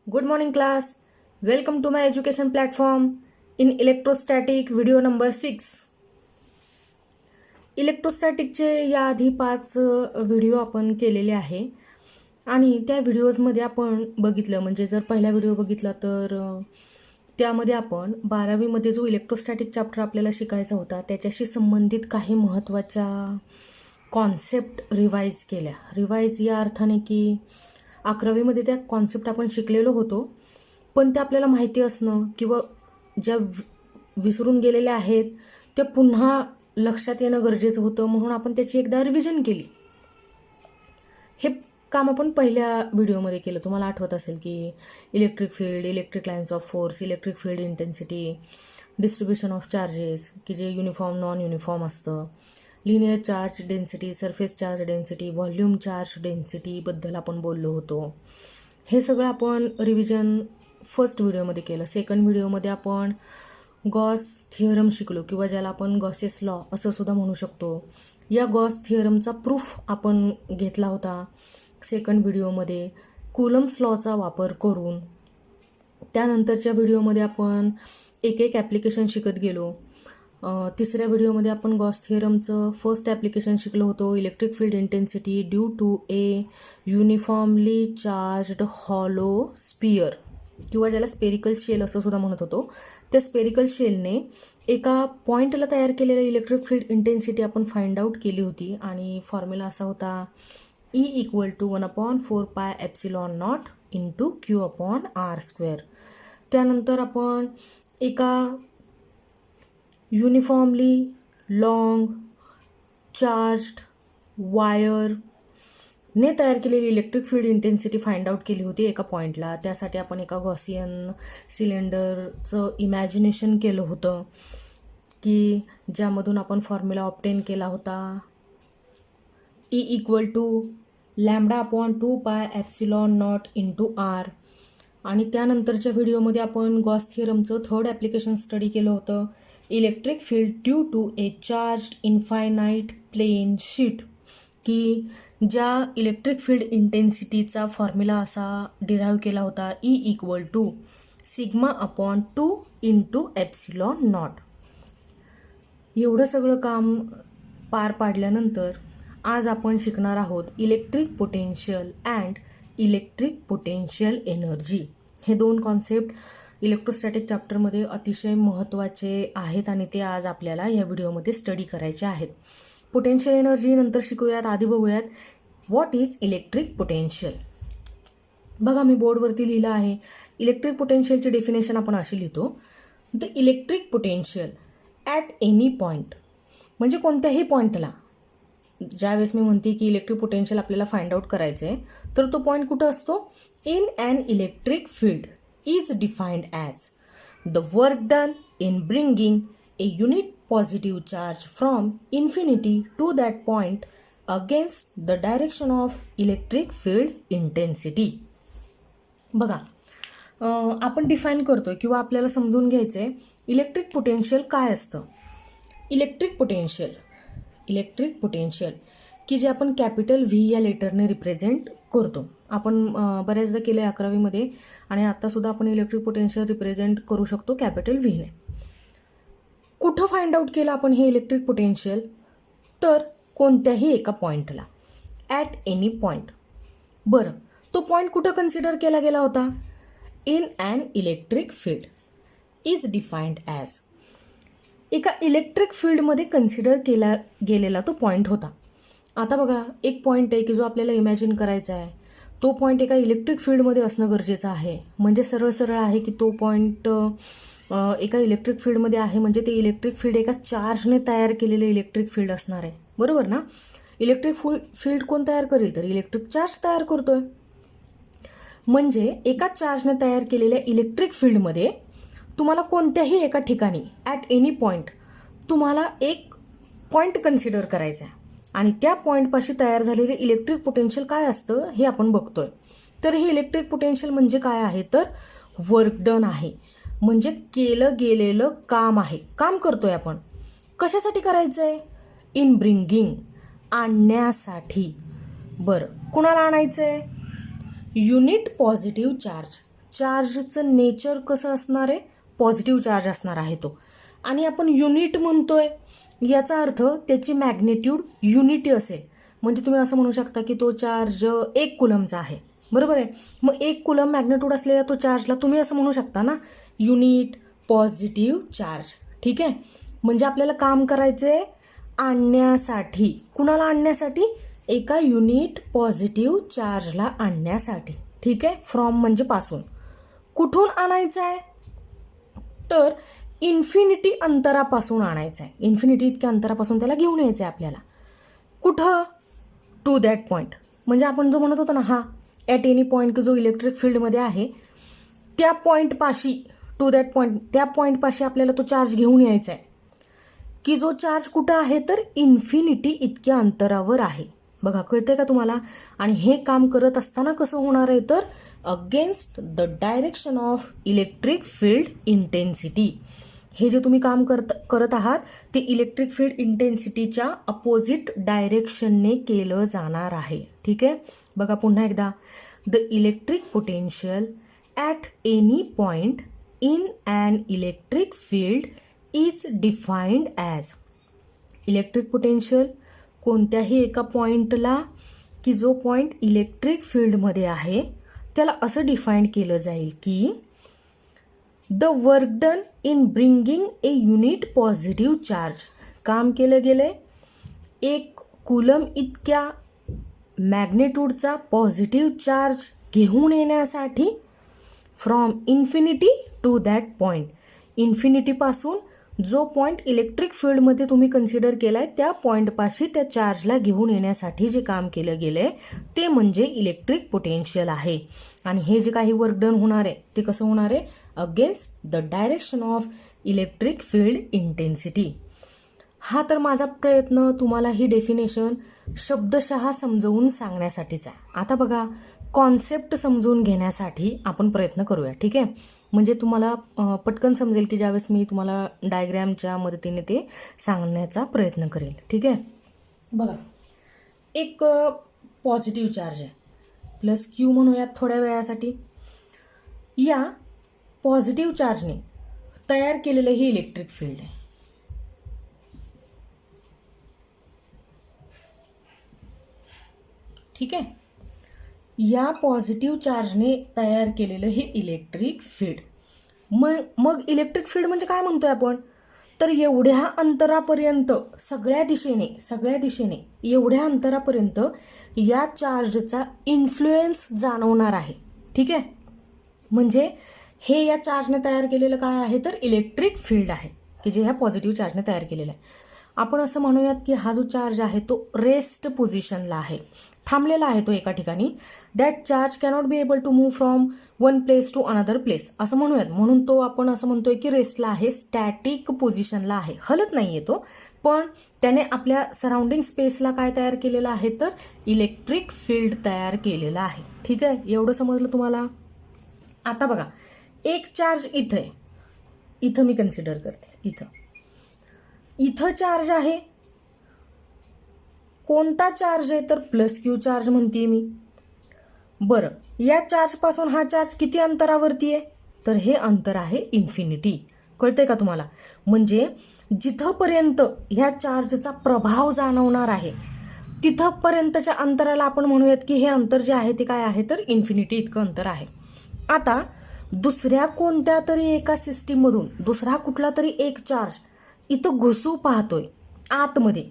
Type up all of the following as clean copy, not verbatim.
Good morning class. Welcome to my education platform in electrostatic video number 6. इलेक्ट्रोस्टॅटिकचे याआधी 5 video आपण केलेले आहे आणि त्या व्हिडिओजमध्ये आपण बघितलं म्हणजे जर पहिला व्हिडिओ बघितला तर त्यामध्ये आपण 12वी मध्ये जो इलेक्ट्रोस्टॅटिक चॅप्टर आपल्याला शिकायचा होता त्याच्याशी संबंधित काही महत्त्वाच्या कॉन्सेप्ट रिवाइज केल्या. रिवाइज या अर्थाने की 11वी मध्ये त्या कॉन्सेप्ट आपण शिकलेलो होतो पण ते आपल्याला माहिती असणं किंवा ज्या विसरून गेलेल्या आहेत त्या पुन्हा लक्षात येणं गरजेचं होतं म्हणून आपण त्याची एकदा रिव्हिजन केली. हे काम आपण पहिल्या व्हिडिओमध्ये केलं. तुम्हाला आठवत असेल की electric field, electric lines of force, electric field intensity, distribution of charges की जे युनिफॉर्म नॉन युनिफॉर्म असतं, linear charge density, surface charge density, volume charge डेन्सिटीबद्दल आपण बोललो होतो. हे सगळं आपण रिव्हिजन फर्स्ट व्हिडिओमध्ये केलं. सेकंड व्हिडिओमध्ये आपण गॉस थिअरम शिकलो किंवा ज्याला आपण गॉसेस लॉ असं सुद्धा म्हणू शकतो. या गॉस थिअरमचा प्रूफ आपण घेतला होता सेकंड व्हिडिओमध्ये कुलम्स लॉचा वापर करून. त्यानंतरच्या व्हिडिओमध्ये आपण एक एक ॲप्लिकेशन शिकत गेलो. तिसऱ्या व्हिडिओमध्ये आपण गॉस थिअरमचं फर्स्ट ॲप्लिकेशन शिकलो होतो, electric field intensity due to a uniformly charged hollow sphere किंवा ज्याला स्पेरिकल शेल असं सुद्धा म्हणत होतो. त्या स्पेरिकल शेलने एका पॉईंटला तयार केलेलं इलेक्ट्रिक फील्ड इंटेन्सिटी आपण फाइंड आउट केली होती आणि फॉर्म्युला असा होता E = 1/4πε0 इंटू Q/r². त्यानंतर आपण एका युनिफॉर्मली लॉंग चार्ज्ड वायरने तयार केलेली electric field intensity find out केली होती एका पॉईंटला. त्यासाठी आपण एका गॉसियन सिलेंडरचं इमॅजिनेशन केलं होतं की ज्यामधून आपण फॉर्म्युला ऑब्टेन केला होता E = λ/2πε0 इंटू r. आणि त्यानंतरच्या व्हिडिओमध्ये आपण गॉस थिअरमचं थर्ड ॲप्लिकेशन स्टडी केलं होतं, electric field due to a charged infinite plane sheet की ज्या इलेक्ट्रिक फील्ड इंटेन्सिटीचा फॉर्म्युला असा डिराईव्ह केला होता E = σ/2 इंटू ε0. एवढं सगळं काम पार पाडल्यानंतर आज आपण शिकणार आहोत electric potential and electric potential energy. हे दोन कॉन्सेप्ट इलेक्ट्रोस्टॅटिक चॅप्टरमध्ये अतिशय महत्त्वाचे आहेत आणि ते आज आपल्याला या व्हिडिओमध्ये स्टडी करायचे आहेत. पोटेन्शियल एनर्जी नंतर शिकूयात. आधी बघूयात व्हॉट इज इलेक्ट्रिक पोटेन्शियल. बघा मी बोर्डवरती लिहिलं आहे. इलेक्ट्रिक पोटेन्शियलची डेफिनेशन आपण अशी लिहितो, the electric potential at any point म्हणजे कोणत्याही पॉईंटला. ज्यावेळेस मी म्हणते की इलेक्ट्रिक पोटेन्शियल आपल्याला फाइंड आउट करायचं आहे तर तो पॉईंट कुठं असतो, in an electric field is defined as the work done in bringing a unit positive charge from infinity to that point against the direction of electric field intensity. बघा आपण define करतोय किंवा आपल्याला समजून घ्यायचं आहे इलेक्ट्रिक पोटेन्शियल काय असतं. इलेक्ट्रिक पोटेन्शियल की जे आपण कॅपिटल व्ही या लेटरने रिप्रेझेंट करतो. आपण बऱ्याचदा केलं आहे 11वी मध्ये आणि आत्तासुद्धा आपण इलेक्ट्रिक पोटेन्शियल रिप्रेझेंट करू शकतो कॅपिटल व्हीने. कुठं फाइंड आउट केलं आपण हे इलेक्ट्रिक पोटेन्शियल, तर कोणत्याही एका पॉईंटला, ॲट एनी पॉईंट. बरं तो पॉईंट कुठं कन्सिडर केला गेला होता, in an electric field is defined as. एका इलेक्ट्रिक फील्डमध्ये कन्सिडर केला गेलेला तो पॉईंट होता. आता बघा एक पॉईंट आहे की जो आपल्याला इमॅजिन करायचा आहे, तो पॉईंट एका इलेक्ट्रिक फील्डमध्ये असणं गरजेचं आहे. म्हणजे सरळ आहे की तो पॉईंट एका इलेक्ट्रिक फील्डमध्ये आहे म्हणजे ते इलेक्ट्रिक फील्ड एका चार्जने तयार केलेले इलेक्ट्रिक फील्ड असणार आहे. बरोबर ना. इलेक्ट्रिक फील्ड कोण तयार करेल, तर इलेक्ट्रिक चार्ज तयार करतोय. म्हणजे एका चार्जने तयार केलेल्या इलेक्ट्रिक फील्डमध्ये तुम्हाला कोणत्याही एका ठिकाणी ॲट एनी पॉईंट तुम्हाला एक पॉईंट कन्सिडर करायचा आहे आणि त्या पॉईंटपाशी तयार झालेले इलेक्ट्रिक पोटेन्शियल काय असतं हे आपण बघतोय. तर हे इलेक्ट्रिक पोटेन्शियल म्हणजे काय आहे, तर वर्क डन आहे. म्हणजे केलं गेलेलं काम आहे. काम करतोय आपण. कशासाठी करायचं आहे, इन ब्रिंगिंग आणण्यासाठी. बरं कुणाला आणायचं आहे, युनिट पॉझिटिव्ह चार्ज. चार्जचं नेचर कसं असणार आहे, पॉझिटिव्ह चार्ज असणार आहे तो. आणि आपण युनिट म्हणतोय याचा अर्थ त्याची मॅग्नेट्यूड युनिटी असेल. म्हणजे तुम्ही असं म्हणू शकता की तो चार्ज 1 कुलमचा आहे, बरोबर आहे. मग 1 कुलम मॅग्नेट्यूड असलेल्या तो चार्जला तुम्ही असं म्हणू शकता ना, युनिट पॉझिटिव्ह चार्ज. ठीक आहे. म्हणजे आपल्याला काम करायचंय आणण्यासाठी. कुणाला आणण्यासाठी? एका युनिट पॉझिटिव्ह चार्जला आणण्यासाठी. ठीक आहे. फ्रॉम म्हणजे पासून. कुठून आणायचं आहे? तर इन्फिनिटी अंतरापासून आणायचं आहे. इन्फिनिटी इतक्या अंतरापासून त्याला घेऊन यायचं आहे आपल्याला. कुठं? To that point. म्हणजे आपण जो म्हणत होतो ना, हा ॲट एनी पॉईंट जो इलेक्ट्रिक फील्डमध्ये आहे त्या पॉईंटपाशी, टू दॅट पॉईंट, त्या पॉईंटपाशी आपल्याला तो चार्ज घेऊन यायचा आहे. की जो चार्ज कुठं आहे? तर इन्फिनिटी इतक्या अंतरावर आहे. बघा, कळतंय का तुम्हाला? आणि हे काम करत असताना कसं होणार आहे? तर against the direction of electric field intensity. हे जे तुम्ही काम करत आहात ते इलेक्ट्रिक फील्ड इंटेन्सिटीच्या अपोजिट डायरेक्शनने केलं जाणार आहे. ठीक आहे. बघा पुन्हा एकदा, the electric potential at any point in an electric field is defined as. Electric potential कोणत्याही एका पॉईंटला, की जो पॉईंट इलेक्ट्रिक फील्डमध्ये आहे, त्याला असं डिफाईन केलं जाईल की the work done in bringing a unit positive charge. काम केलं गेले 1 कुलम इतक्या मॅग्नेट्यूडचा पॉझिटिव्ह चार्ज घेऊन येण्यासाठी from infinity to that point. इन्फिनिटीपासून जो पॉईंट इलेक्ट्रिक फील्डमध्ये तुम्ही कन्सिडर केला आहे त्या पॉईंटपाशी त्या चार्जला घेऊन येण्यासाठी जे काम केलं गेलं आहे ते म्हणजे इलेक्ट्रिक पोटेन्शियल आहे. आणि हे जे काही वर्क डन होणार आहे ते कसं होणार आहे? Against the direction of electric field intensity. हा तर माझा प्रयत्न तुम्हाला ही डेफिनेशन शब्दशः समजवून सांगण्यासाठीच आहे. आता बघा, कॉन्सेप्ट समजून घेण्यासाठी आपण प्रयत्न करूया. ठीक आहे. म्हणजे तुम्हाला पटकन समजेल की ज्यावेळेस मी तुम्हाला डायग्रॅमच्या मदतीने ते सांगण्याचा प्रयत्न करेल. ठीक आहे. बघा, एक पॉझिटिव्ह चार्ज आहे, प्लस क्यू म्हणूयात थोड्या वेळासाठी. या पॉझिटिव्ह चार्जने तयार केलेलं हे इलेक्ट्रिक फील्ड आहे. ठीक आहे. या पॉझिटिव्ह चार्जने तयार केलेलं हे इलेक्ट्रिक फील्ड. मग इलेक्ट्रिक फील्ड म्हणजे काय म्हणतोय आपण? तर एवढ्या अंतरापर्यंत सगळ्या दिशेने एवढ्या अंतरापर्यंत या चार्जचा इन्फ्लुएन्स जाणवणार आहे. ठीक आहे. म्हणजे हे या चार्जने तयार केलेलं काय आहे? तर इलेक्ट्रिक फील्ड आहे, की जे ह्या पॉझिटिव्ह चार्जने तयार केलेलं आहे. आपण असं म्हणूयात की हा जो चार्ज आहे तो रेस्ट पोझिशनला आहे, थांबलेला आहे तो एका ठिकाणी. That charge cannot be able to move from one place to another place असं म्हणूयात. म्हणून तो आपण असं म्हणतोय की रेस्टला आहे, स्टॅटिक पोझिशनला आहे, हलत नाहीये तो. पण त्याने आपल्या सराउंडिंग स्पेसला काय तयार केलेलं आहे? तर इलेक्ट्रिक फील्ड तयार केलेलं आहे. ठीक आहे. एवढं समजलं तुम्हाला? आता बघा, एक चार्ज इथं आहे, इथं मी कन्सिडर करते, इथं चार्ज आहे. कोणता चार्ज आहे? तर प्लस क्यू चार्ज म्हणते मी. बरं, या चार्जपासून हा चार्ज किती अंतरावरती आहे? तर हे अंतर आहे इन्फिनिटी. कळतंय का तुम्हाला? म्हणजे जिथंपर्यंत ह्या चार्जचा प्रभाव जाणवणार आहे तिथंपर्यंतच्या अंतराला आपण म्हणूयात की हे अंतर जे आहे ते काय आहे? तर इन्फिनिटी इतकं अंतर आहे. आता दुसऱ्या कोणत्या तरी एका सिस्टीममधून दुसरा कुठला तरी एक चार्ज इथं घुसू पाहतोय आतमध्ये,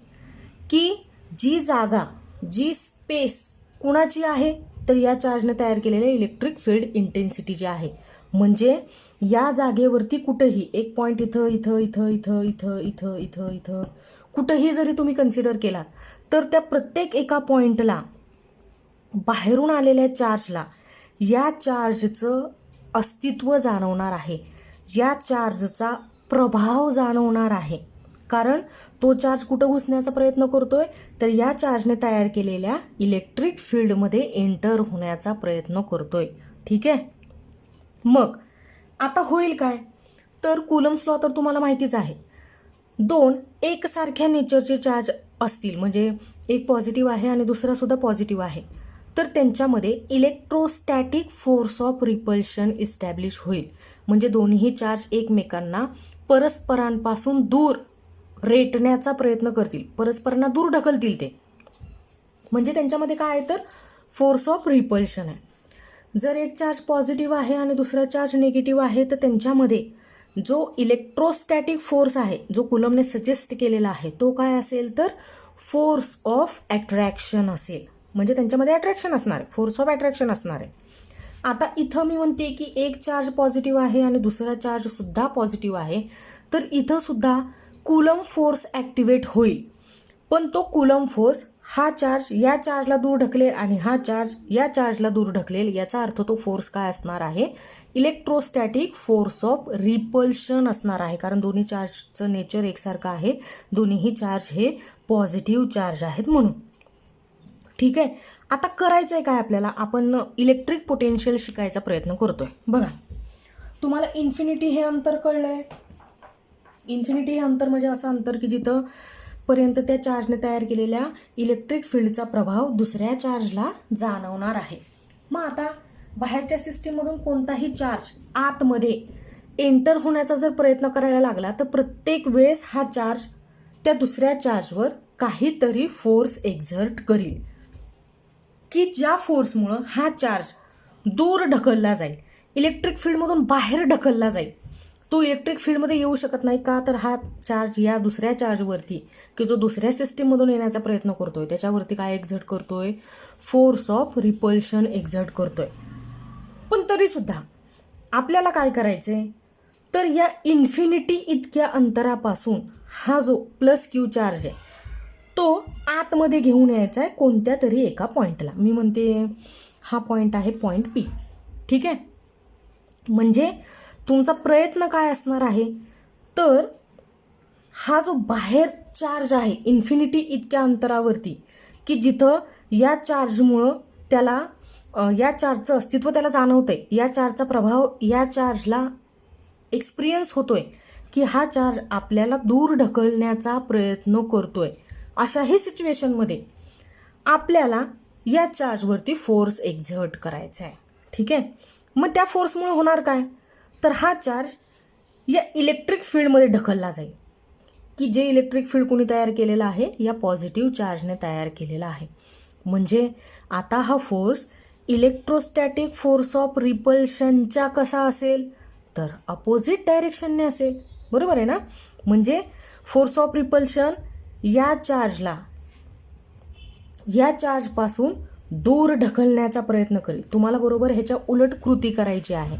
की जी जागा, जी स्पेस कुणाची आहे? तर या चार्जने तयार केलेले इलेक्ट्रिक फील्ड इंटेन्सिटी जी आहे. म्हणजे या जागेवरती कुठेही एक पॉईंट इथं कुठेही जरी तुम्ही कन्सिडर केला तर त्या प्रत्येक एका पॉईंटला बाहेरून आलेल्या चार्जला या चार्जचं अस्तित्व जाणवणार आहे, या चार्जचा प्रभाव जाणवणार आहे. कारण तो चार्ज कुठं घुसण्याचा प्रयत्न करतोय? तर या चार्जने तयार केलेल्या इलेक्ट्रिक फील्डमध्ये एंटर होण्याचा प्रयत्न करतोय. ठीक आहे. मग आता होईल काय? तर कुलम्स लॉ तर तुम्हाला माहितीच आहे. 2 एकसारख्या नेचरचे चार्ज असतील, म्हणजे एक पॉझिटिव्ह आहे आणि दुसरा सुद्धा पॉझिटिव्ह आहे, तर त्यांच्यामध्ये electrostatic force of repulsion establish होईल. म्हणजे दोन्ही चार्ज एकमेकांना परस्परांपासून दूर रेटण्याचा प्रयत्न करतील, परस्परांना दूर ढकलतील ते. म्हणजे त्यांच्यामध्ये काय आहे तर फोर्स ऑफ रिपल्शन आहे. जर एक चार्ज पॉझिटिव्ह आहे आणि दुसरा चार्ज निगेटिव्ह आहे तर त्यांच्यामध्ये जो इलेक्ट्रोस्टॅटिक फोर्स आहे, जो कुलमने सजेस्ट केलेला आहे, तो काय असेल तर फोर्स ऑफ अट्रॅक्शन असेल. म्हणजे त्यांच्यामध्ये अट्रॅक्शन असणार आहे, फोर्स ऑफ अट्रॅक्शन असणार आहे. आता इथं मी म्हणते की एक चार्ज पॉझिटिव्ह आहे आणि दुसरा चार्ज सुद्धा पॉझिटिव्ह आहे, तर इथं सुद्धा कुलम फोर्स ॲक्टिवेट होईल. पण तो कुलम फोर्स हा चार्ज या चार्जला दूर ढकलेल आणि हा चार्ज या चार्जला दूर ढकलेल. याचा अर्थ तो फोर्स काय असणार आहे, इलेक्ट्रोस्टॅटिक फोर्स ऑफ रिपल्शन असणार आहे. कारण दोन्ही चार्जचं नेचर एकसारखं आहे, दोन्हीही चार्ज हे पॉझिटिव्ह चार्ज आहेत म्हणून. ठीक आहे. आता करायचंय काय आपल्याला, आपण इलेक्ट्रिक पोटेन्शियल शिकायचा प्रयत्न करतोय. बघा, तुम्हाला इन्फिनिटी हे अंतर कळलंय. इन्फिनिटी हे अंतर म्हणजे असं अंतर की जिथं पर्यंत त्या चार्जने तयार केलेल्या इलेक्ट्रिक फील्डचा प्रभाव दुसऱ्या चार्जला जाणवणार आहे. मग आता बाहेरच्या सिस्टीममधून कोणताही चार्ज आतमध्ये एंटर होण्याचा जर प्रयत्न करायला लागला तर प्रत्येक वेळेस हा चार्ज त्या दुसऱ्या चार्जवर काहीतरी फोर्स एक्झर्ट करील, की ज्या फोर्समुळं हा चार्ज दूर ढकलला जाईल, इलेक्ट्रिक फील्डमधून बाहेर ढकलला जाईल. तो इलेक्ट्रिक फील्डमध्ये येऊ शकत नाही का, तर हा चार्ज या दुसऱ्या चार्जवरती, की जो दुसऱ्या सिस्टीममधून येण्याचा प्रयत्न करतोय, त्याच्यावरती काय एक्झर्ट करतोय, फोर्स ऑफ रिपल्शन एक्झर्ट करतोय. पण तरी सुद्धा आपल्याला काय करायचंय तर या इन्फिनिटी इतक्या अंतरापासून हा जो प्लस क्यू चार्ज आहे तो आतमध्ये घेऊन यायचा आहे कोणत्या तरी एका पॉईंटला. मी म्हणते हा पॉईंट आहे पॉईंट पी. ठीक आहे. म्हणजे तुमचा प्रयत्न काय असणार आहे तर हा जो बाहेर चार्ज आहे इन्फिनिटी इतक्या अंतरावरती, की जिथं या चार्जमुळं त्याला या चार्जचं अस्तित्व त्याला जाणवतंय, या चार्जचा प्रभाव या चार्जला एक्सपिरियन्स होतोय, की हा चार्ज आपल्याला दूर ढकलण्याचा प्रयत्न करतोय. अशाही सिच्युएशनमध्ये आपल्याला या चार्जवरती फोर्स एक्झर्ट करायचा आहे. ठीक आहे. मग त्या फोर्समुळे होणार काय तर हा चार्ज या इलेक्ट्रिक फील्डमध्ये ढकलला जाईल, की जे इलेक्ट्रिक फील्ड कोणी तयार केलेलं आहे, या पॉझिटिव्ह चार्जने तयार केलेला आहे. म्हणजे आता हा फोर्स इलेक्ट्रोस्टॅटिक फोर्स ऑफ रिपल्शनच्या कसा असेल तर अपोजिट डायरेक्शनने असेल. बरोबर आहे ना. म्हणजे फोर्स ऑफ रिपल्शन या चार्जला या चार्जपासून दूर ढकलण्याचा प्रयत्न करेल. तुम्हाला बरोबर ह्याच्या उलट कृती करायची आहे.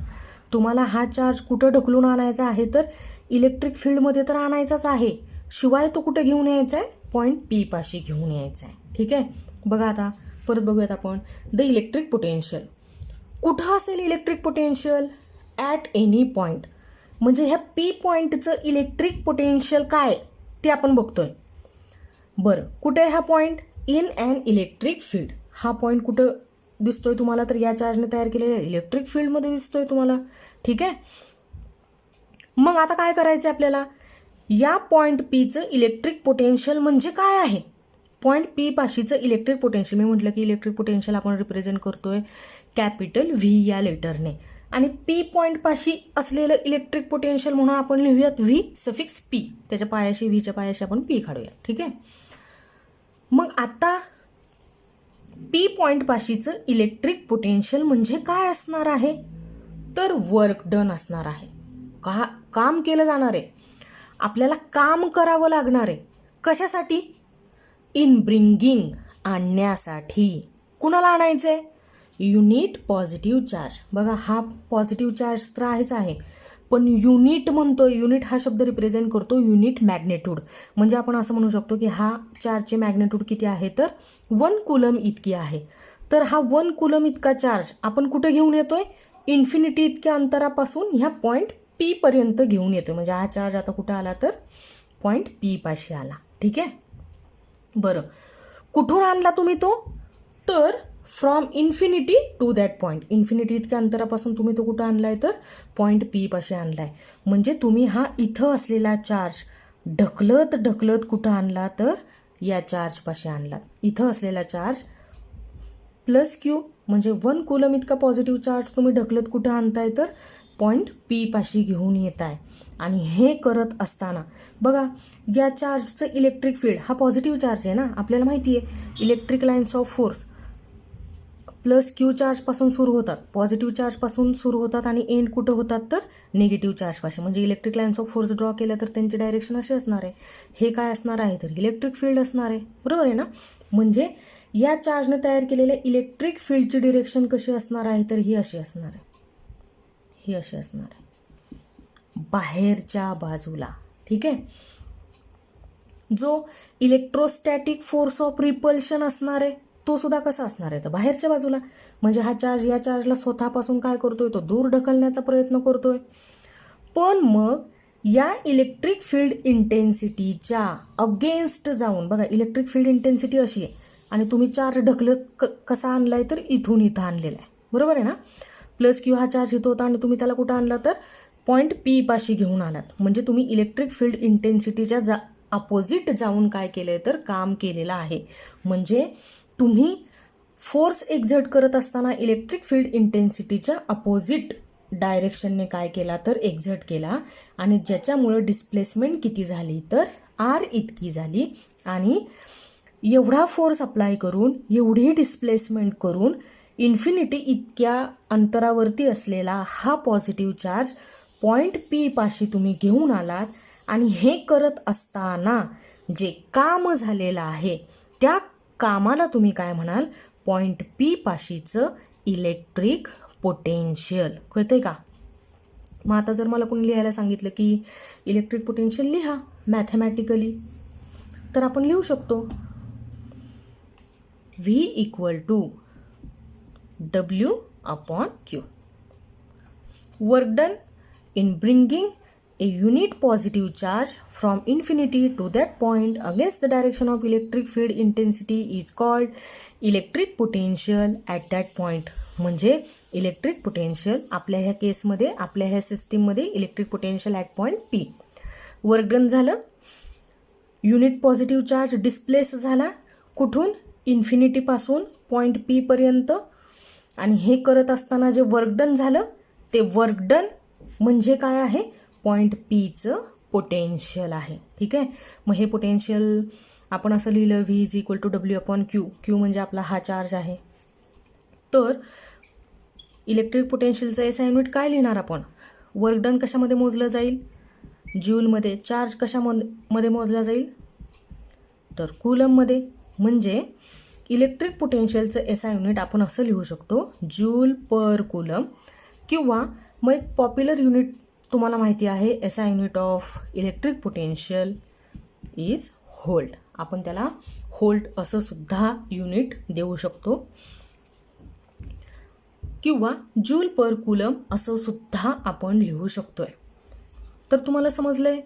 तुम्हाला हा चार्ज कुठं ढकलून आणायचा आहे तर इलेक्ट्रिक फील्डमध्ये तर आणायचाच आहे, शिवाय तो कुठे घेऊन यायचा आहे, पॉईंट पी पाशी घेऊन यायचा आहे. ठीक आहे. बघा आता परत बघूयात आपण द इलेक्ट्रिक पोटेन्शियल. कुठं असेल electric potential, at any point. म्हणजे ह्या पी पॉईंटचं इलेक्ट्रिक पोटेन्शियल काय ते आपण बघतोय. बरं, कुठे आहे हा point, in an electric field. हा पॉईंट कुठं दिसतोय तुम्हाला तर या चार्जने तयार केलेल्या इलेक्ट्रिक फील्डमध्ये दिसतोय तुम्हाला. ठीक आहे. मग आता काय करायचं आपल्याला, या पॉईंट पीचं इलेक्ट्रिक पोटेन्शियल म्हणजे काय आहे, पॉईंट पी पाशीचं इलेक्ट्रिक पोटेन्शियल. मी म्हटलं की इलेक्ट्रिक पोटेन्शियल आपण रिप्रेझेंट करतोय कॅपिटल व्ही या लेटरने, आणि पी पॉईंट पाशी असलेलं इलेक्ट्रिक पोटेन्शियल म्हणून आपण लिहूयात व्ही सफिक्स पी. त्याच्या पायाशी, व्हीच्या पायाशी आपण पी काढूया. ठीक आहे. मग आता पी पॉईंट पाशीचं इलेक्ट्रिक पोटेन्शियल म्हणजे काय असणार आहे तर वर्क डन असणार आहे. काम केलं जाणार आहे, आपल्याला काम करावं लागणार आहे. कशासाठी, इन ब्रिंगिंग आणण्यासाठी. कुणाला आणायचंय, युनिट पॉझिटिव्ह चार्ज. बघा हा पॉझिटिव्ह चार्ज तर आहेच आहे, पण युनिट म्हणतोय, युनिट हा शब्द रिप्रेझेंट करतो युनिट मॅग्नेट्यूड. म्हणजे आपण असं म्हणू शकतो की हा चार्जचे मॅग्नेट्यूड किती आहे तर 1 कुलम इतकी आहे. तर हा 1 कुलम इतका चार्ज आपण कुठे घेऊन येतोय, इन्फिनिटी इतक्या अंतरापासून ह्या पॉईंट पी पर्यंत घेऊन येतोय. म्हणजे हा चार्ज आता कुठे आला तर पॉईंट पी पाशी आला. ठीक आहे. बरं, कुठून आणला तुम्ही तो तर from infinity to that point. Infinity इतक्या अंतरापासून तुम्ही तो कुठं आणलाय तर पॉईंट पी पाशी आणलाय. म्हणजे तुम्ही हा इथं असलेला चार्ज ढकलत कुठं आणला तर या चार्ज पाशी आणला. इथं असलेला चार्ज प्लस क्यू म्हणजे 1 कूलम इतका पॉझिटिव्ह चार्ज तुम्ही ढकलत कुठं आणताय तर पॉईंट पी पाशी घेऊन येत आहे. आणि हे करत असताना बघा या चार्जचं इलेक्ट्रिक फील्ड हा पॉझिटिव्ह चार्ज आहे ना, आपल्याला माहिती आहे electric lines of force plus q चार्जपासून सुरू होतात, पॉझिटिव्ह चार्जपासून सुरू होतात आणि एंड कुठं होतात तर निगेटिव्ह चार्जपासून. म्हणजे electric lines of force draw केल्या तर त्यांची डायरेक्शन अशी असणार आहे. हे काय असणार आहे तर इलेक्ट्रिक फील्ड असणार आहे, बरोबर आहे ना. म्हणजे या चार्जने तयार केलेल्या इलेक्ट्रिक फील्डची डिरेक्शन कशी असणार आहे तर ही अशी असणार आहे, ही अशी असणार आहे बाहेरच्या बाजूला. ठीक आहे. जो इलेक्ट्रोस्टॅटिक फोर्स ऑफ रिपल्शन असणार आहे तो सुद्धा कसा असणार आहे तर बाहेरच्या बाजूला. म्हणजे हा चार्ज या चार्जला स्वतःपासून काय करतोय तो दूर ढकलण्याचा प्रयत्न करतोय. पण मग या इलेक्ट्रिक फील्ड इंटेन्सिटीच्या अगेन्स्ट जाऊन बघा इलेक्ट्रिक फील्ड इंटेन्सिटी अशी आहे आणि तुम्ही चार्ज ढकलत कसा आणलाय तर इथून इथं आणलेला आहे, बरोबर आहे ना. प्लस क्यू हा चार्ज इथं होता आणि तुम्ही त्याला कुठं आणला तर पॉईंट पी पाशी घेऊन आलात. म्हणजे तुम्ही इलेक्ट्रिक फील्ड इंटेन्सिटीच्या अपोजिट जाऊन काय केलंय तर काम केलेलं आहे. म्हणजे तुम्ही फोर्स एक्झर्ट करत असताना इलेक्ट्रिक फील्ड इंटेन्सिटीच्या अपोजिट डायरेक्शनने काय केला तर एक्झर्ट केला आणि ज्याच्यामुळं डिस्प्लेसमेंट किती झाली तर आर इतकी झाली. आणि एवढा फोर्स अप्लाय करून एवढी डिस्प्लेसमेंट करून इन्फिनिटी इतक्या अंतरावरती असलेला हा पॉझिटिव्ह चार्ज पॉईंट पी पाशी तुम्ही घेऊन आलात. आणि हे करत असताना जे काम झालेलं आहे त्या कामाला तुम्ही काय म्हणाल पॉईंट पी पाशीचं इलेक्ट्रिक पोटेन्शियल. कळतंय का. मग आता जर मला कोणी लिहायला सांगितलं की इलेक्ट्रिक पोटेन्शियल लिहा मॅथमॅटिकली तर आपण लिहू शकतो V equal to W upon Q. Work done in bringing a unit positive charge from infinity to that point against the direction of electric field intensity is called electric potential at that point. म्हणजे electric potential आपल्या ह्या केसमध्ये आपल्या ह्या सिस्टीममध्ये electric potential at point P. Work done झालं, unit positive charge displace झाला कुठून इन्फिनिटीपासून पॉईंट पी पर्यंत. आणि हे करत असताना जे वर्क डन झालं ते वर्क डन म्हणजे काय आहे पॉईंट पीचं पोटेन्शियल आहे. ठीक आहे. मग हे पोटेन्शियल आपण असं लिहिलं V is equal to W upon Q. Q म्हणजे आपला हा चार्ज आहे. तर इलेक्ट्रिक पोटेन्शियलचं एसआय युनिट काय लिहिणार आपण. वर्क डन कशामध्ये मोजलं जाईल ज्यूलमध्ये. चार्ज कशामध्ये मोजला जाईल तर कूलममध्ये. म्हणजे इलेक्ट्रिक पोटेन्शियलचं एसआय युनिट आपण असं लिहू शकतो जूल पर कूलम. किंवा मग एक पॉप्युलर युनिट तुम्हाला माहिती आहे SI unit of electric potential is volt. आपण त्याला व्होल्ट असं सुद्धा युनिट देऊ शकतो. किंवा जूल पर कूलम असं सुद्धा आपण लिहू शकतोय. तर तुम्हाला समजलंय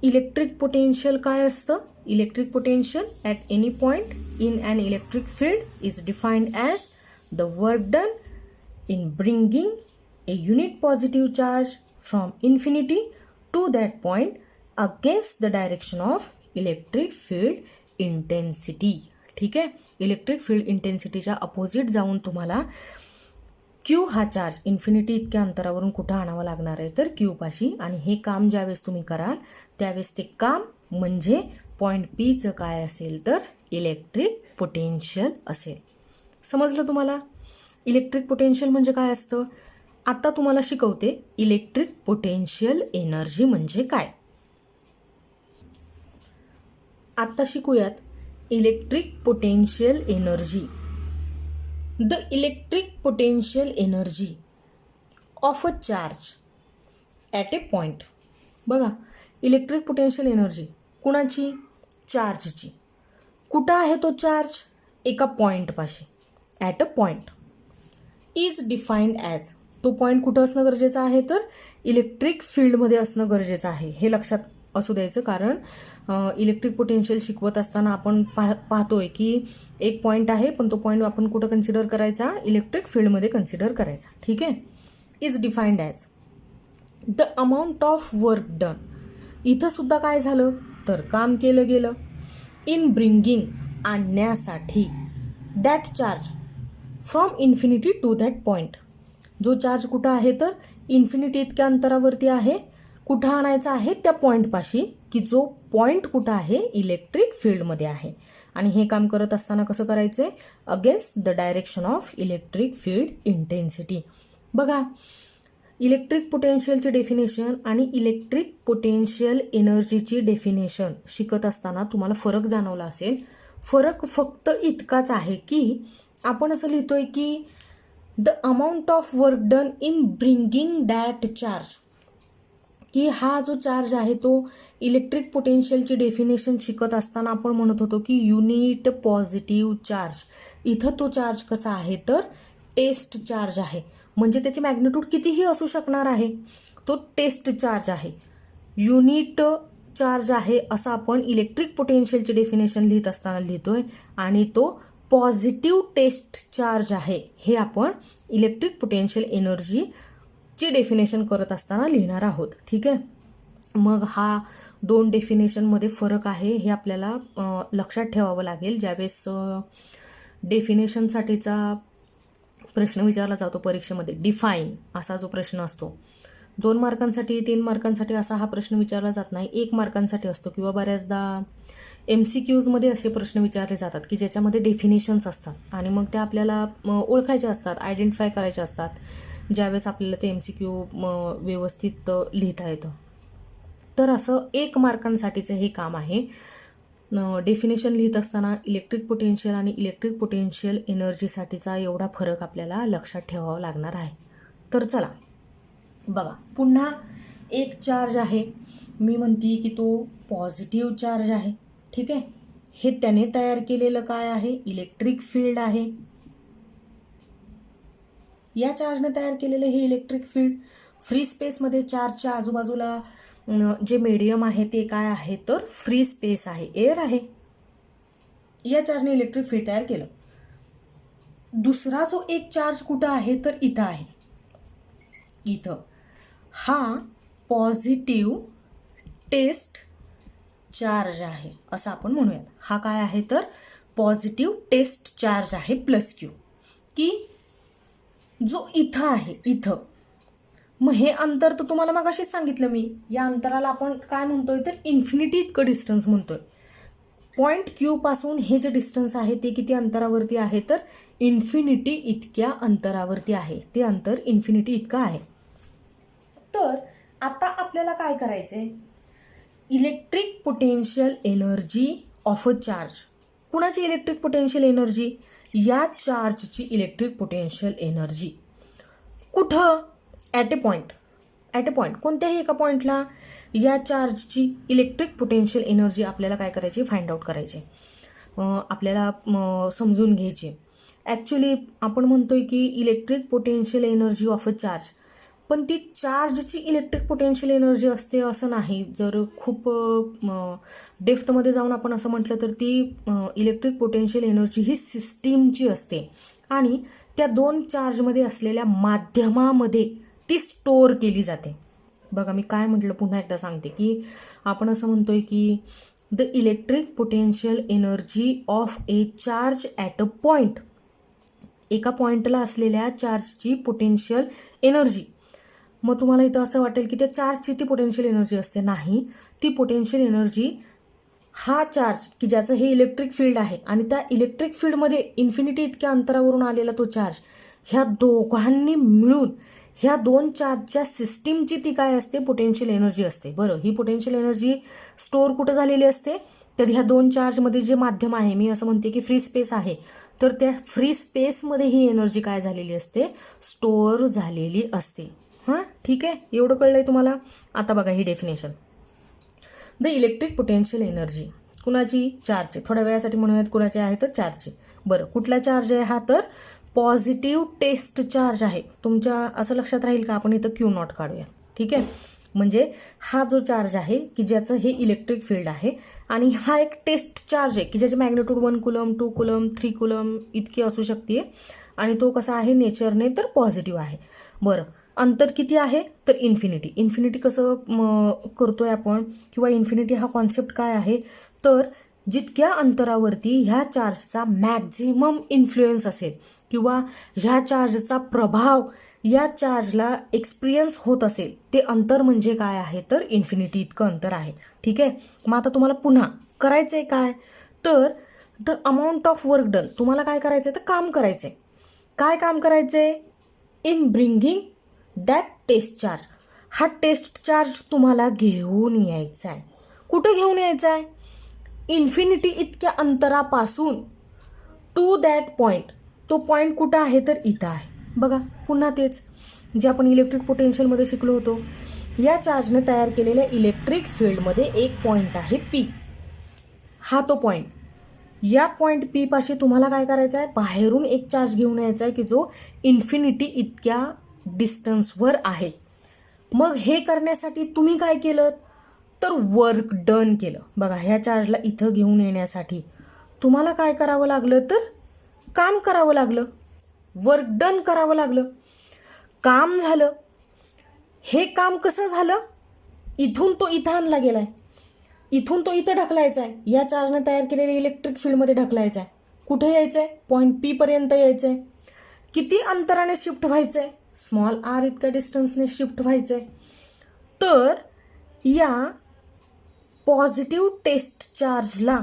इलेक्ट्रिक पोटेन्शियल काय असतं. Electric potential at any point in an electric field is defined as the work done in bringing a unit positive charge from infinity to that point against the direction of electric field intensity. ठीक आहे. Electric फील्ड इंटेन्सिटीच्या opposite जाऊन तुम्हाला Q हा charge infinity इतक्या अंतरावरून कुठं आणावं लागणार आहे तर क्यू पाशी. आणि हे काम ज्यावेळेस तुम्ही कराल त्यावेळेस ते काम म्हणजे पॉईंट पीचं काय असेल तर इलेक्ट्रिक पोटेन्शियल असेल. समजलं तुम्हाला इलेक्ट्रिक पोटेन्शियल म्हणजे काय असतं. आता तुम्हाला शिकवते इलेक्ट्रिक पोटेन्शियल एनर्जी म्हणजे काय. आता शिकूयात electric potential energy. The electric potential energy of a charge at a point. बघा इलेक्ट्रिक पोटेन्शियल एनर्जी कुणाची चार्जची. कुठं आहे तो चार्ज एका पॉईंटपाशी at a point. Is defined as तो पॉईंट कुठं असणं गरजेचं आहे तर इलेक्ट्रिक फील्डमध्ये असणं गरजेचं आहे. हे लक्षात असू द्यायचं कारण इलेक्ट्रिक पोटेन्शियल शिकवत असताना आपण पाहतोय की एक पॉईंट आहे पण तो पॉईंट आपण कुठं कन्सिडर करायचा इलेक्ट्रिक फील्डमध्ये कन्सिडर करायचा. ठीक आहे. Is defined as the amount of work done. इथं सुद्धा काय झालं तर काम केलं गेलं इन ब्रिंगिंग आणण्यासाठी that charge from infinity to that point. जो चार्ज कुठं आहे तर इन्फिनिटी इतक्या अंतरावरती आहे. कुठं आणायचा आहे त्या पॉईंटपाशी, की जो पॉईंट कुठं आहे इलेक्ट्रिक फील्डमध्ये आहे. आणि हे काम करत असताना कसं करायचं आहे, against the direction of electric field intensity. बघा, इलेक्ट्रिक पोटेन्शियलची डेफिनेशन आणि इलेक्ट्रिक पोटेन्शियल एनर्जीची डेफिनेशन शिकत असताना तुम्हाला फरक जाणवला असेल. फरक फक्त इतकाच आहे की आपण असं लिहितोय की the amount of work done in bringing that charge, की हा जो चार्ज आहे तो इलेक्ट्रिक पोटेन्शियलची डेफिनेशन शिकत असताना आपण म्हणत होतो की युनिट पॉझिटिव्ह चार्ज. इथं तो चार्ज कसा आहे तर टेस्ट चार्ज आहे. म्हणजे त्याची मॅग्निट्यूड कितीही असू शकणार आहे, तो टेस्ट चार्ज आहे, युनिट चार्ज आहे असं आपण इलेक्ट्रिक पोटेन्शियलची डेफिनेशन लिहित असताना लिहितोय. आणि तो पॉझिटिव्ह टेस्ट चार्ज आहे हे आपण इलेक्ट्रिक पोटेन्शियल एनर्जीची डेफिनेशन करत असताना लिहिणार आहोत. ठीक आहे. मग हा दोन डेफिनेशनमध्ये फरक आहे हे आपल्याला लक्षात ठेवावं लागेल. ज्यावेळेस डेफिनेशनसाठीचा प्रश्न विचारला जातो परीक्षेमध्ये, डिफाईन असा जो प्रश्न असतो, 2 मार्कांसाठी 3 मार्कांसाठी असा हा प्रश्न विचारला जात नाही, 1 मार्कांसाठी असतो. किंवा बऱ्याचदा MCQजमध्ये असे प्रश्न विचारले जातात की ज्याच्यामध्ये डेफिनेशन्स असतात आणि मग त्या आपल्याला ओळखायच्या असतात, आयडेंटिफाय करायच्या असतात. ज्यावेळेस आपल्याला ते MCQ व्यवस्थित लिहिता येतं. तर असं 1 मार्कांसाठीचं हे काम आहे. डेफिनेशन लिहित असताना इलेक्ट्रिक पोटेन्शियल आणि इलेक्ट्रिक पोटेन्शियल एनर्जीसाठीचा एवढा फरक आपल्याला लक्षात ठेवावा लागणार आहे. तर चला बघा, पुन्हा एक चार्ज आहे, मी म्हणते की तो पॉझिटिव्ह चार्ज आहे. ठीक आहे. हे त्याने तयार केलेलं काय आहे, इलेक्ट्रिक फील्ड आहे. या चार्जने तयार केलेलं हे इलेक्ट्रिक फील्ड. फ्री स्पेसमध्ये चार्जच्या आजूबाजूला जे मीडियम आहे ते काय आहे तर फ्री स्पेस आहे, एअर आहे. या चार्जने इलेक्ट्रिक फील्ड तयार केलं. दुसरा जो एक चार्ज कुठं आहे तर इथं आहे. इथं हा पॉझिटिव्ह टेस्ट चार्ज आहे असं आपण म्हणूयात. हा काय आहे तर पॉझिटिव्ह टेस्ट चार्ज आहे प्लस क्यू, की जो इथं आहे इथं. मग हे अंतर तर तुम्हाला मग अशीच सांगितलं मी, या अंतराला आपण काय म्हणतोय तर इन्फिनिटी इतकं डिस्टन्स म्हणतोय. पॉईंट क्यू पासून हे जे डिस्टन्स आहे ते किती अंतरावरती आहे तर इन्फिनिटी इतक्या अंतरावरती आहे. ते अंतर इन्फिनिटी इतकं आहे. तर आता आपल्याला काय करायचंय, electric potential energy of a charge. कुणाची इलेक्ट्रिक पोटेन्शियल एनर्जी, या चार्जची इलेक्ट्रिक पोटेन्शियल एनर्जी. कुठं, ॲट ए पॉईंट कोणत्याही एका पॉईंटला या चार्जची इलेक्ट्रिक पोटेन्शियल एनर्जी आपल्याला काय करायची, फाइंड आउट करायची, आपल्याला समजून घ्यायची. ॲक्च्युली आपण म्हणतोय की electric potential energy of a charge, पण ती चार्जची इलेक्ट्रिक पोटेन्शियल एनर्जी असते असं नाही. जर खूप डेप्थमध्ये जाऊन आपण असं म्हटलं तर ती इलेक्ट्रिक पोटेन्शियल एनर्जी ही सिस्टीमची असते आणि त्या 2 चार्जमध्ये असलेल्या माध्यमामध्ये ती स्टोअर केली जाते. बघा मी काय म्हटलं पुन्हा एकदा सांगते की आपण असं म्हणतोय की the electric potential energy of A charge at a point. एका पॉईंटला असलेल्या चार्जची पोटेन्शियल एनर्जी. मग तुम्हाला इथं असं वाटेल की त्या चार्जची ती पोटेन्शियल एनर्जी असते. नाही, ती पोटेन्शियल एनर्जी हा चार्ज की ज्याचं हे इलेक्ट्रिक फील्ड आहे आणि त्या इलेक्ट्रिक फील्डमध्ये इन्फिनिटी इतक्या अंतरावरून आलेला तो चार्ज, ह्या दोघांनी मिळून ह्या 2 चार्जच्या सिस्टीमची ती काय असते, पोटेन्शियल एनर्जी असते. बरं, ही पोटेन्शियल एनर्जी स्टोअर कुठं झालेली असते तर ह्या 2 चार्जमध्ये जे माध्यम आहे, मी असं म्हणते की फ्री स्पेस आहे, तर त्या फ्री स्पेसमध्ये ही एनर्जी काय झालेली असते, स्टोअर झालेली असते. हां, ठीक आहे, एवढं कळलंय तुम्हाला. आता बघा ही definition, the electric potential energy कुणाची, चार्जची. थोड्या वेळासाठी म्हणूयात कुणाची आहे तर चार्जची. बरं, कुठला चार्ज आहे हा तर पॉझिटिव्ह टेस्ट चार्ज आहे. तुमच्या असं लक्षात राहील का, आपण इथं Q0 काढूया. ठीक आहे. म्हणजे हा जो चार्ज आहे की ज्याचं हे इलेक्ट्रिक फील्ड आहे आणि हा एक टेस्ट चार्ज आहे की ज्याची मॅग्निट्यूड 1 कुलम 2 कुलम 3 कुलम इतकी असू शकते आणि तो कसा आहे नेचरने तर पॉझिटिव्ह आहे. बरं, अंतर किती आहे तर इन्फिनिटी. इन्फिनिटी कसं करतोय आपण, किंवा इन्फिनिटी हा कॉन्सेप्ट काय आहे तर जितक्या अंतरावरती ह्या चार्जचा मॅक्झिमम इन्फ्लुएन्स असेल किंवा ह्या चार्जचा प्रभाव या चार्जला एक्सपिरियन्स होत असेल ते अंतर म्हणजे काय आहे तर इन्फिनिटी इतकं अंतर आहे. ठीक आहे. मग आता तुम्हाला पुन्हा करायचं आहे काय तर the amount of work done, तुम्हाला काय करायचं आहे तर काम करायचं आहे. काय काम करायचं आहे in bringing that test charge. हा टेस्ट चार्ज तुम्हाला घेऊन यायचा आहे. कुठं घेऊन यायचा आहे इन्फिनिटी इतक्या अंतरापासून टू दॅट पॉईंट. तो पॉईंट कुठं आहे तर इथं आहे. बघा पुन्हा तेच जे आपण इलेक्ट्रिक पोटेन्शियलमध्ये शिकलो होतो. या चार्जने तयार केलेल्या इलेक्ट्रिक फील्डमध्ये एक पॉईंट आहे पी. हा तो पॉईंट. या पॉईंट पी पाशी तुम्हाला काय करायचं आहे बाहेरून एक चार्ज घेऊन यायचा आहे की जो इन्फिनिटी इतक्या डिस्टन्सवर आहे. मग हे करण्यासाठी तुम्ही काय केलं तर वर्क डन केलं. बघा ह्या चार्जला इथं घेऊन येण्यासाठी तुम्हाला काय करावं लागलं तर काम करावं लागलं, वर्क डन करावं लागलं. काम झालं. हे काम कसं झालं इथून तो इथं आणला गेलाय, इथून तो इथं ढकलायचा आहे. या चार्जने तयार केलेल्या इलेक्ट्रिक फील्डमध्ये ढकलायचा आहे. कुठे यायचं आहे पॉईंट पी पर्यंत यायचं आहे. किती अंतराने शिफ्ट व्हायचं आहे स्मॉल आर इतक्या डिस्टन्सने शिफ्ट व्हायचं आहे. तर या पॉझिटिव्ह टेस्ट चार्जला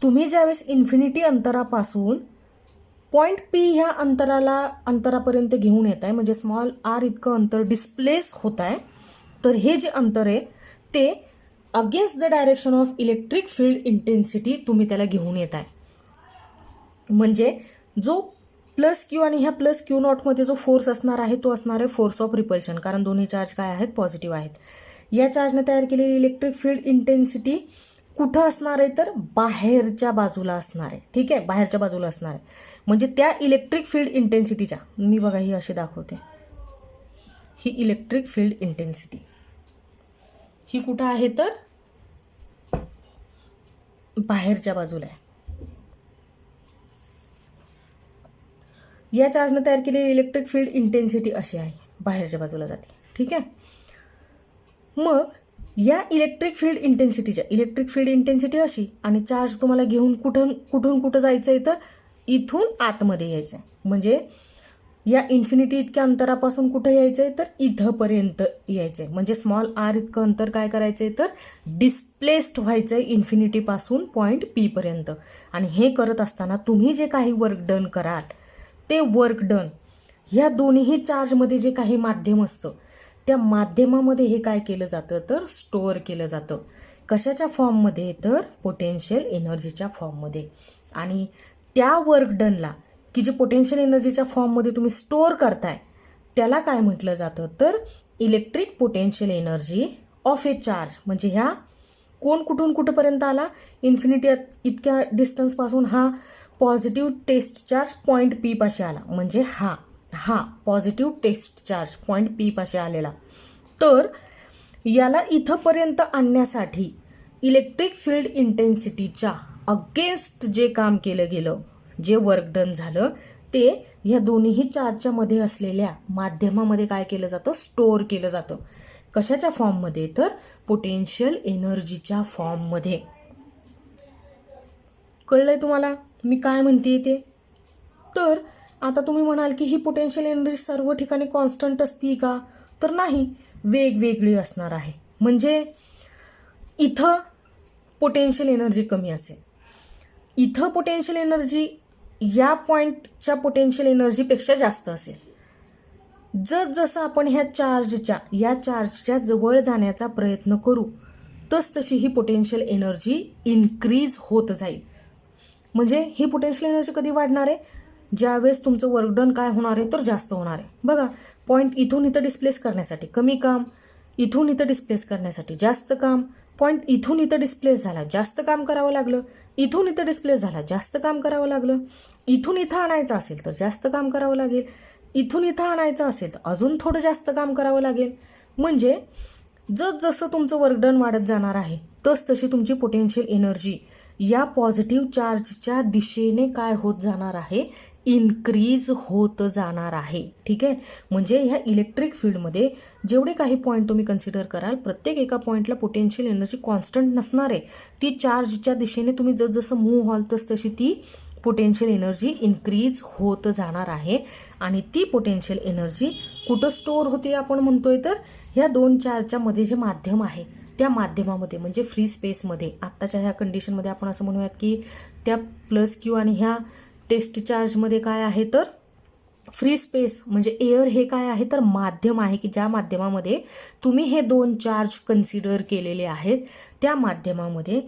तुम्ही ज्यावेळेस इन्फिनिटी अंतरापासून पॉईंट पी ह्या अंतरापर्यंत घेऊन येत आहे म्हणजे स्मॉल आर इतकं अंतर डिस्प्लेस होत आहे. तर हे जे अंतर आहे ते against the direction of electric field intensity तुम्ही त्याला घेऊन येत आहे. म्हणजे जो प्लस क्यू आणि ह्या प्लस क्यू नॉटमध्ये जो फोर्स असणार आहे तो असणार आहे फोर्स ऑफ रिपल्शन, कारण दोन्ही चार्ज काय आहेत पॉझिटिव्ह आहेत. या चार्जने तयार केलेली इलेक्ट्रिक फील्ड इंटेन्सिटी कुठं असणार आहे तर बाहेरच्या बाजूला असणार आहे. ठीक आहे, बाहेरच्या बाजूला असणार आहे. म्हणजे त्या इलेक्ट्रिक फील्ड इंटेन्सिटीच्या, मी बघा ही अशी दाखवते, ही इलेक्ट्रिक फील्ड इंटेन्सिटी ही कुठं आहे तर बाहेरच्या बाजूला आहे. या चार्जने तयार केलेली इलेक्ट्रिक फील्ड इंटेन्सिटी अशी आहे, बाहेरच्या बाजूला जाते. ठीक आहे. मग या इलेक्ट्रिक फील्ड इंटेन्सिटी अशी आणि चार्ज तुम्हाला घेऊन कुठं जायचं आहे तर इथून आतमध्ये यायचं आहे. म्हणजे या इन्फिनिटी इतक्या अंतरापासून कुठं यायचं आहे तर इथंपर्यंत यायचं आहे. म्हणजे स्मॉल आर इतकं अंतर काय करायचं आहे तर डिस्प्लेस्ड व्हायचं आहे इन्फिनिटीपासून पॉईंट पी पर्यंत. आणि हे करत असताना तुम्ही जे काही वर्क डन कराल ते वर्क डन ह्या दोन्ही चार्जमध्ये जे काही माध्यम असतं त्या माध्यमामध्ये हे काय केलं जातं तर स्टोअर केलं जातं. कशाच्या फॉर्ममध्ये तर पोटेन्शियल एनर्जीच्या फॉर्ममध्ये. आणि त्या वर्क डनला की जे पोटेन्शियल एनर्जीच्या फॉर्ममध्ये तुम्ही स्टोअर करताय त्याला काय म्हटलं जातं तर electric potential energy of A charge. म्हणजे ह्या कोण कुठून कुठंपर्यंत आला इन्फिनिटी इतक्या डिस्टन्सपासून हा positive test charge point P पाशी आला. म्हणजे हा positive test charge point P पाशी आलेला. तर याला इथंपर्यंत आणण्यासाठी इलेक्ट्रिक फील्ड इंटेन्सिटीच्या अगेन्स्ट जे काम केलं गेलं, जे वर्क डन झालं ते ह्या दोन्ही चार्जच्या मध्ये असलेल्या माध्यमामध्ये काय केलं जातं स्टोअर केलं जातं. कशाच्या फॉर्ममध्ये तर पोटेन्शियल एनर्जीच्या फॉर्ममध्ये. कळलंय तुम्हाला मी काय म्हणते ते. तर आता तुम्ही म्हणाल की ही पोटेन्शियल एनर्जी सर्व ठिकाणी कॉन्स्टंट असती का तर नाही, वेगवेगळी असणार आहे. म्हणजे इथं पोटेन्शियल एनर्जी कमी असेल, इथं पोटेन्शियल एनर्जी या पॉईंटच्या पोटेन्शियल एनर्जीपेक्षा जास्त असेल. जसं आपण या चार्जच्या जवळ जाण्याचा प्रयत्न करू तशी ही पोटेन्शियल एनर्जी इन्क्रीज होत जाईल. म्हणजे ही पोटेन्शियल एनर्जी कधी वाढणार आहे ज्यावेळेस तुमचं वर्क डन काय होणार आहे तर जास्त होणार आहे. बघा पॉईंट इथून इथं डिस्प्लेस करण्यासाठी कमी काम, इथून इथं डिस्प्लेस करण्यासाठी जास्त काम. पॉईंट इथून इथं डिस्प्लेस झाला जास्त काम करावं लागलं, इथून इथं डिस्प्लेस झाला जास्त काम करावं लागलं. इथून इथं आणायचं असेल तर जास्त काम करावं लागेल, इथून इथं आणायचं असेल तर अजून थोडं जास्त काम करावं लागेल. म्हणजे जसं तुमचं वर्क डन वाढत जाणार आहे तशी तुमची पोटेन्शियल एनर्जी या पॉझिटिव्ह चार्जच्या दिशेने काय होत जाणार आहे इन्क्रीज होत जाणार आहे. ठीक आहे. म्हणजे ह्या इलेक्ट्रिक फील्डमध्ये जेवढे काही पॉईंट तुम्ही कन्सिडर कराल प्रत्येक एका पॉईंटला पोटेन्शियल एनर्जी कॉन्स्टंट नसणार आहे. ती चार्जच्या दिशेने तुम्ही जसं मूव्ह व्हाल तशी ती पोटेन्शियल एनर्जी इन्क्रीज होत जाणार आहे आणि ती पोटेन्शियल एनर्जी कुठं स्टोअर होते आपण म्हणतोय तर ह्या दोन चार्जच्या मध्ये जे माध्यम आहे त्या माध्यमामध्ये म्हणजे फ्री स्पेसमध्ये. आत्ताच्या ह्या कंडिशनमध्ये आपण असं म्हणूयात की त्या प्लस क्यू आणि ह्या टेस्ट चार्जमध्ये काय आहे तर फ्री स्पेस म्हणजे एअर हे काय आहे तर माध्यम आहे की ज्या माध्यमामध्ये तुम्ही हे दोन चार्ज कन्सिडर केलेले आहेत. त्या माध्यमामध्ये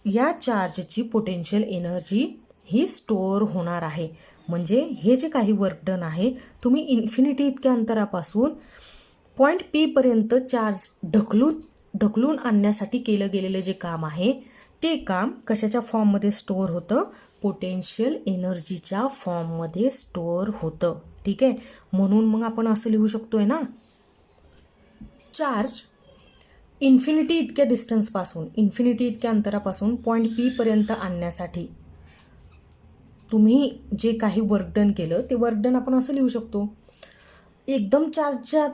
या चार्जची पोटेन्शियल एनर्जी ही स्टोअर होणार आहे. म्हणजे हे जे काही वर्क डन आहे तुम्ही इन्फिनिटी इतक्या अंतरापासून पॉईंट पी पर्यंत चार्ज ढकलून आणण्यासाठी केलं गेलेलं जे काम आहे ते काम कशाच्या फॉर्ममध्ये स्टोअर होतं, पोटेन्शियल एनर्जीच्या फॉर्ममध्ये स्टोअर होतं. ठीक आहे, म्हणून मग आपण असं लिहू शकतोय ना, चार्ज इन्फिनिटी इतक्या डिस्टन्सपासून इन्फिनिटी इतक्या अंतरापासून पॉईंट पी पर्यंत आणण्यासाठी तुम्ही जे काही वर्क डन केलं ते वर्क डन आपण असं लिहू शकतो, एकदम चार्जच्या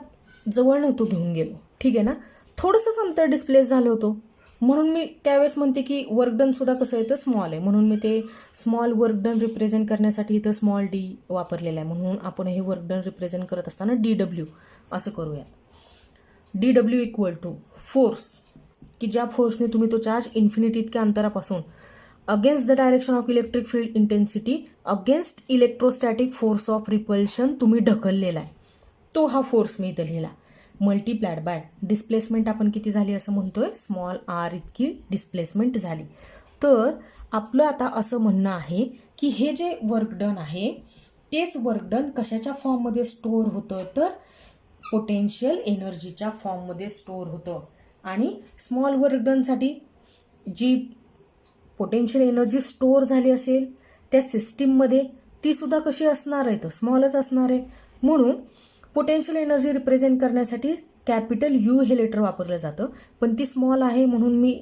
जवळ नव्हतो घेऊन गेलो. ठीक आहे ना, थोडंसंच अंतर डिस्प्लेस झालं होतं. म्हणून मी त्यावेळेस म्हणते की वर्क डन सुद्धा कसं आहे तर स्मॉल आहे. म्हणून मी ते स्मॉल वर्क डन रिप्रेझेंट करण्यासाठी इथं स्मॉल डी वापरलेलं आहे. म्हणून आपण हे वर्क डन रिप्रेझेंट करत असताना DW असं करूयात. DW इक्वल टू फोर्स, की ज्या फोर्सने तुम्ही तो चार्ज इन्फिनिटी इतक्या अंतरापासून against the direction of electric field intensity against electrostatic force of repulsion तुम्ही ढकललेला आहे, तो हा फोर्स मी इथं लिहिला. मल्टीप्लाइड बाय डिस्प्लेसमेंट आपण किती झाली असं म्हणतोय, स्मॉल आर इतकी डिस्प्लेसमेंट झाली. तर आपलं आता असं म्हणणं आहे की हे जे वर्क डन आहे तेच वर्क डन कशाच्या फॉर्ममध्ये स्टोअर होतं तर पोटेन्शियल एनर्जीच्या फॉर्ममध्ये स्टोअर होतं. आणि स्मॉल वर्क डनसाठी जी पोटेन्शियल एनर्जी स्टोअर झाली असेल त्या सिस्टीममध्ये ती सुद्धा कशी असणार आहे तर स्मॉलच असणार आहे. म्हणून पोटेन्शियल एनर्जी रिप्रेझेंट करण्यासाठी कॅपिटल यू हे लेटर वापरलं जातं, पण ती स्मॉल आहे म्हणून मी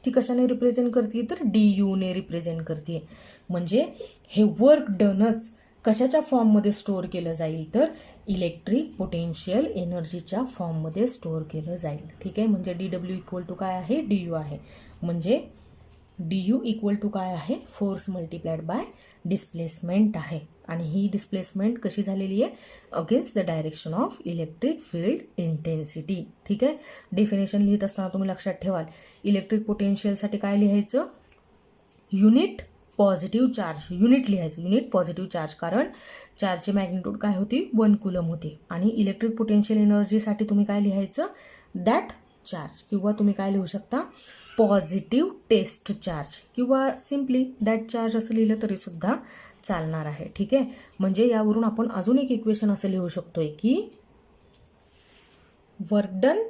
ती कशाने रिप्रेझेंट करते तर DU ने रिप्रेझेंट करते. म्हणजे हे वर्क डनच कशाच्या फॉर्ममध्ये स्टोअर केलं जाईल तर इलेक्ट्रिक पोटेन्शियल एनर्जीच्या फॉर्ममध्ये स्टोअर केलं जाईल. ठीक आहे, म्हणजे DW इक्वल टू काय आहे, DU आहे. म्हणजे DU इक्वल टू काय आहे, फोर्स मल्टिप्लाइड बाय डिस्प्लेसमेंट आहे. आणि ही डिस्प्लेसमेंट कशी झालेली आहे, against the direction of electric field intensity. ठीक आहे, डेफिनेशन लिहित असताना तुम्ही लक्षात ठेवाल इलेक्ट्रिक पोटेन्शियलसाठी काय लिहायचं, युनिट पॉझिटिव्ह चार्ज, युनिट लिहायचं, युनिट पॉझिटिव्ह चार्ज, कारण चार्जची मॅग्निट्यूड काय होती 1 कुलम होती. आणि इलेक्ट्रिक पोटेन्शियल एनर्जीसाठी तुम्ही काय लिहायचं, दॅट चार्ज, किंवा तुम्ही काय लिहू शकता पॉझिटिव्ह टेस्ट चार्ज, किंवा सिम्पली दॅट चार्ज असं लिहिलं तरी सुद्धा चालणार आहे. ठीक आहे, म्हणजे यावरून आपण अजून एक इक्वेशन असं लिहू शकतोय की work done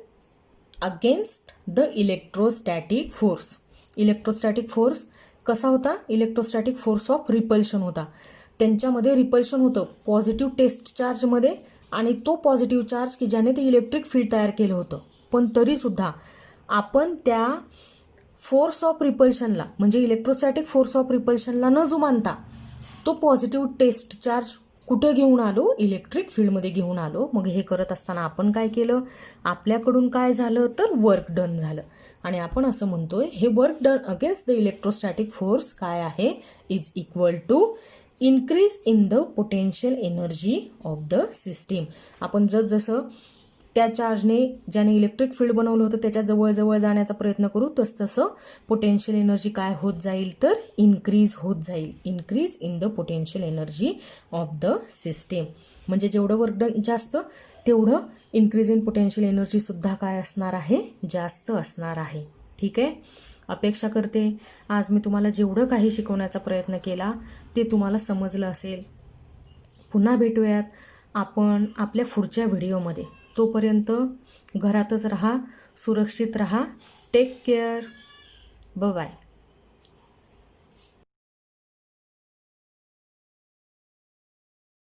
against the electrostatic force. Electrostatic force कसा होता, इलेक्ट्रोस्टॅटिक फोर्स ऑफ रिपल्शन होता. त्यांच्यामध्ये रिपल्शन होतं पॉझिटिव्ह टेस्ट चार्जमध्ये, आणि तो पॉझिटिव्ह चार्ज की ज्याने ते इलेक्ट्रिक फील्ड तयार केलं होतं. पण तरीसुद्धा आपण त्या फोर्स ऑफ रिपल्शनला म्हणजे इलेक्ट्रोस्टॅटिक फोर्स ऑफ रिपल्शनला न जुमानता तो पॉझिटिव्ह टेस्ट चार्ज कुठे घेऊन आलो, इलेक्ट्रिक फील्डमध्ये घेऊन आलो. मग हे करत असताना आपण काय केलं, आपल्याकडून काय झालं तर वर्क डन झालं. आणि आपण असं म्हणतोय हे work done against the electrostatic force काय आहे, is equal to increase in the potential energy of the system. आपण जसं त्या चार्जने ज्याने इलेक्ट्रिक फील्ड बनवलं होतं त्याच्या जवळ जाण्याचा प्रयत्न करू तसं पोटेन्शियल एनर्जी काय होत जाईल तर इन्क्रीज होत जाईल, increase in the potential energy of the system. म्हणजे जेवढं वर्क डन जास्त तेवढं इन्क्रीज इन पोटेन्शियल एनर्जीसुद्धा काय असणार आहे, जास्त असणार आहे. ठीक आहे, अपेक्षा करते आज मी तुम्हाला जेवढं काही शिकवण्याचा प्रयत्न केला ते तुम्हाला समजलं असेल. पुन्हा भेटूयात आपण आपल्या पुढच्या व्हिडिओमध्ये. तोपर्यंत घरातच राहा, सुरक्षित राहा, टेक केअर, बाय.